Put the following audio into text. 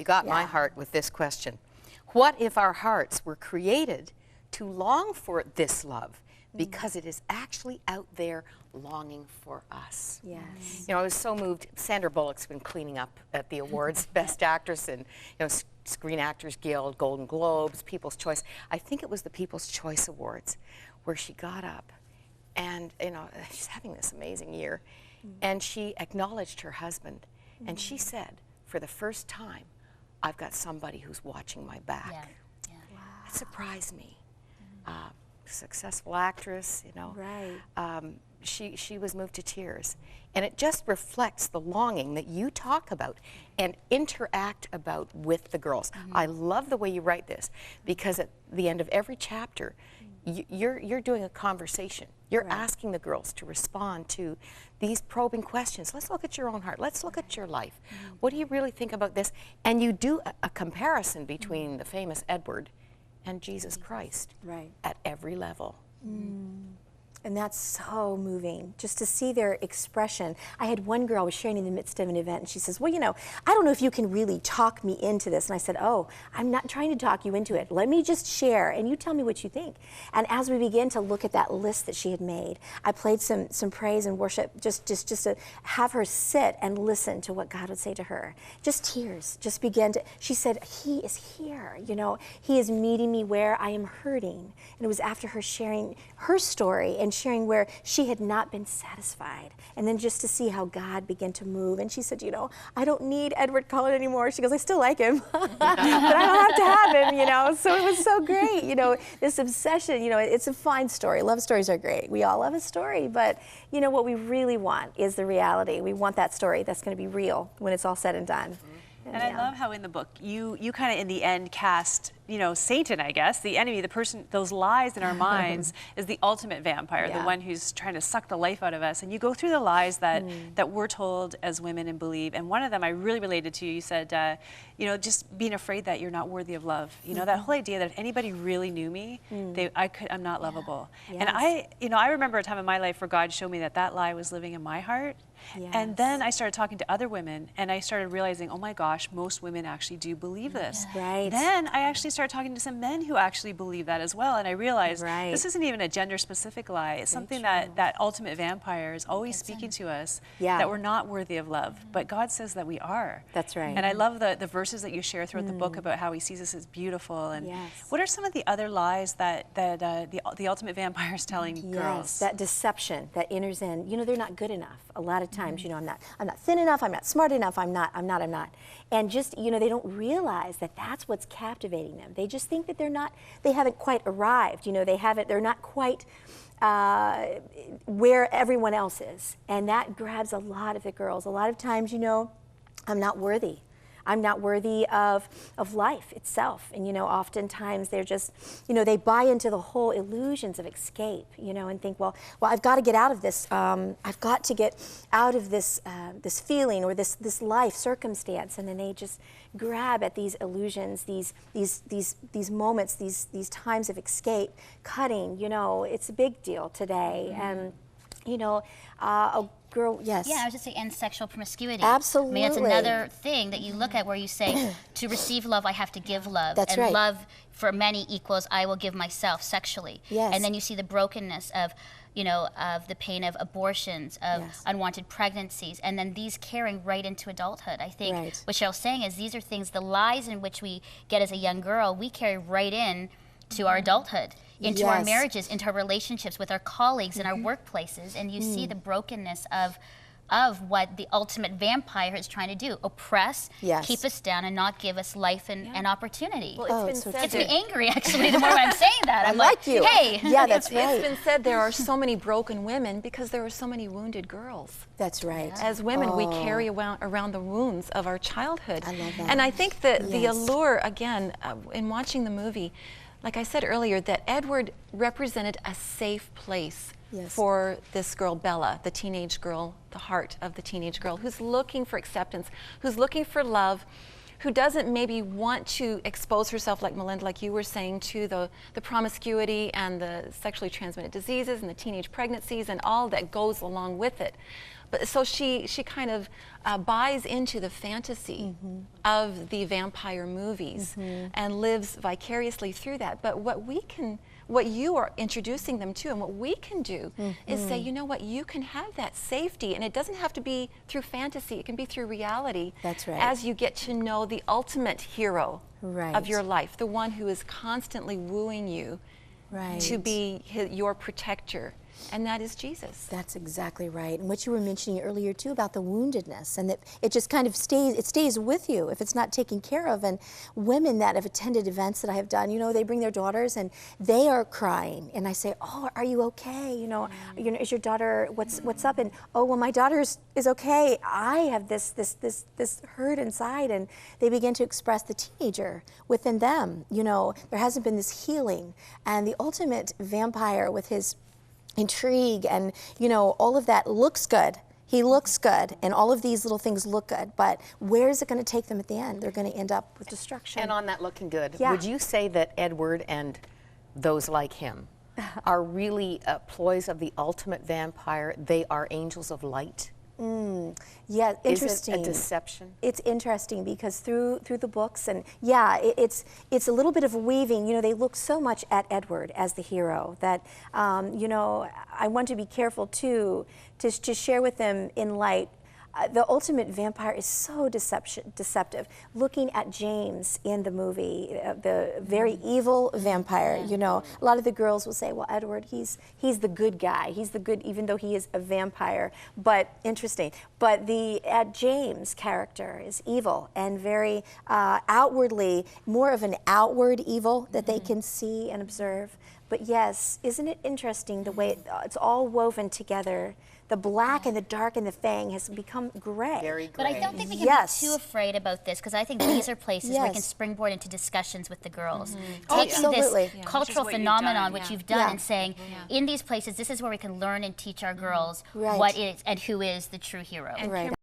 You got my heart with this question. What if our hearts were created to long for this love because it is actually out there longing for us? Yes. You know, I was so moved. Sandra Bullock's been cleaning up at the awards, Best Actress and, you know, Screen Actors Guild, Golden Globes, People's Choice. I think it was the People's Choice Awards where she got up and, you know, she's having this amazing year, and she acknowledged her husband, and she said, for the first time, I've got somebody who's watching my back. Yeah. Yeah. Wow. It surprised me. Successful actress, you know. Right. She was moved to tears. And it just reflects the longing that you talk about and interact about with the girls. I love the way you write this, because at the end of every chapter, you're doing a conversation. You're asking the girls to respond to these probing questions. Let's look at your own heart. Let's look at your life. What do you really think about this? And you do a comparison between the famous Edward and Jesus Christ at every level. And that's so moving, just to see their expression. I had one girl was sharing in the midst of an event, and she says, well, you know, I don't know if you can really talk me into this. And I said, oh, I'm not trying to talk you into it. Let me just share, and you tell me what you think. And as we began to look at that list that she had made, I played some praise and worship just to have her sit and listen to what God would say to her. Just tears just began to, she said, he is here, you know, he is meeting me where I am hurting. And it was after her sharing her story and sharing where she had not been satisfied, and then just to see how God began to move. And she said, you know, I don't need Edward Cullen anymore. She goes, I still like him, but I don't have to have him, you know. So it was so great, you know, this obsession, you know, it's a fine story. Love stories are great. We all love a story, but you know, what we really want is the reality. We want that story that's going to be real when it's all said and done. And I love how in the book you kind of in the end cast, you know, Satan, I guess, the enemy, the person, those lies in our minds is the ultimate vampire, the one who's trying to suck the life out of us. And you go through the lies that that we're told as women and believe. And one of them I really related to. You said, you know, just being afraid that you're not worthy of love. You know, that whole idea that if anybody really knew me, I'm not lovable. And I remember a time in my life where God showed me that that lie was living in my heart. And then I started talking to other women, and I started realizing, oh my gosh, most women actually do believe this. Then I actually started talking to some men who actually believe that as well, and I realized this isn't even a gender-specific lie. It's something that ultimate vampire is always speaking to us, that we're not worthy of love, but God says that we are. That's right. And I love the verses that you share throughout the book about how he sees us as beautiful. And what are some of the other lies that the ultimate vampire is telling girls? That deception that enters in. You know, they're not good enough. A lot of times, you know, I'm not thin enough, I'm not smart enough, I'm not. And just, you know, they don't realize that that's what's captivating them. They just think that they haven't quite arrived, you know, they're not quite where everyone else is. And that grabs a lot of the girls. A lot of times, you know, I'm not worthy. I'm not worthy of life itself. And, you know, oftentimes they're just, you know, they buy into the whole illusions of escape, you know, and think, well, I've got to get out of this. I've got to get out of this this feeling or this life circumstance. And then they just grab at these illusions, these moments, these times of escape, cutting, you know, it's a big deal today. And, you know, a girl, yes. Yeah, I was just saying, and sexual promiscuity. Absolutely. I mean, it's another thing that you look at where you say, to receive love, I have to give love. That's and right. love for many equals, I will give myself sexually. Yes. And then you see the brokenness of, you know, of the pain of abortions, of unwanted pregnancies, and then these carrying right into adulthood. I think what Cheryl's saying is these are things, the lies in which we get as a young girl, we carry right in to our adulthood, into our marriages, into our relationships with our colleagues in our workplaces, and you see the brokenness of what the ultimate vampire is trying to do: oppress, keep us down, and not give us life and opportunity. Well, it's been said. It gets me angry, actually, the more I'm saying that. I'm like, you. Hey. Yeah, that's right. It's been said there are so many broken women because there are so many wounded girls. That's right. As women, we carry around the wounds of our childhood. I love that. And I think that the allure, again, in watching the movie, like I said earlier, that Edward represented a safe place for this girl, Bella, the teenage girl, the heart of the teenage girl, who's looking for acceptance, who's looking for love, who doesn't maybe want to expose herself, like Melinda, like you were saying, to the promiscuity and the sexually transmitted diseases and the teenage pregnancies and all that goes along with it. But so she kind of buys into the fantasy of the vampire movies and lives vicariously through that. But what you are introducing them to and what we can do is say, you know what, you can have that safety, and it doesn't have to be through fantasy, it can be through reality. That's right. As you get to know the ultimate hero of your life, the one who is constantly wooing you to be your protector. And that is Jesus. That's exactly right. And what you were mentioning earlier too about the woundedness, and that it just kind of stays with you if it's not taken care of. And women that have attended events that I have done, you know, they bring their daughters and they are crying, and I say, oh, are you okay? You know, is your daughter, what's up? And oh, well, my daughter is okay. I have this hurt inside. And they begin to express the teenager within them. You know, there hasn't been this healing. And the ultimate vampire with his intrigue and, you know, all of that looks good. He looks good, and all of these little things look good, but where is it going to take them at the end? They're going to end up with destruction. And on that looking good, would you say that Edward and those like him are really ploys of the ultimate vampire? They are angels of light? Yeah, interesting. Is it a deception? It's interesting because through the books, and it's a little bit of a weaving. You know, they look so much at Edward as the hero that you know, I want to be careful too to share with them in light. The ultimate vampire is so deceptive. Looking at James in the movie, the very evil vampire, you know, a lot of the girls will say, well, Edward, he's the good guy. He's the good, even though he is a vampire. But interesting. But the James character is evil and very outwardly, more of an outward evil that they can see and observe. But yes, isn't it interesting the way it's all woven together? The black and the dark and the fang has become gray. Very gray. But I don't think we can be too afraid about this, because I think these are places where we can springboard into discussions with the girls. Taking this cultural phenomenon, which you've done, and saying, in these places, this is where we can learn and teach our girls what is and who is the true hero. And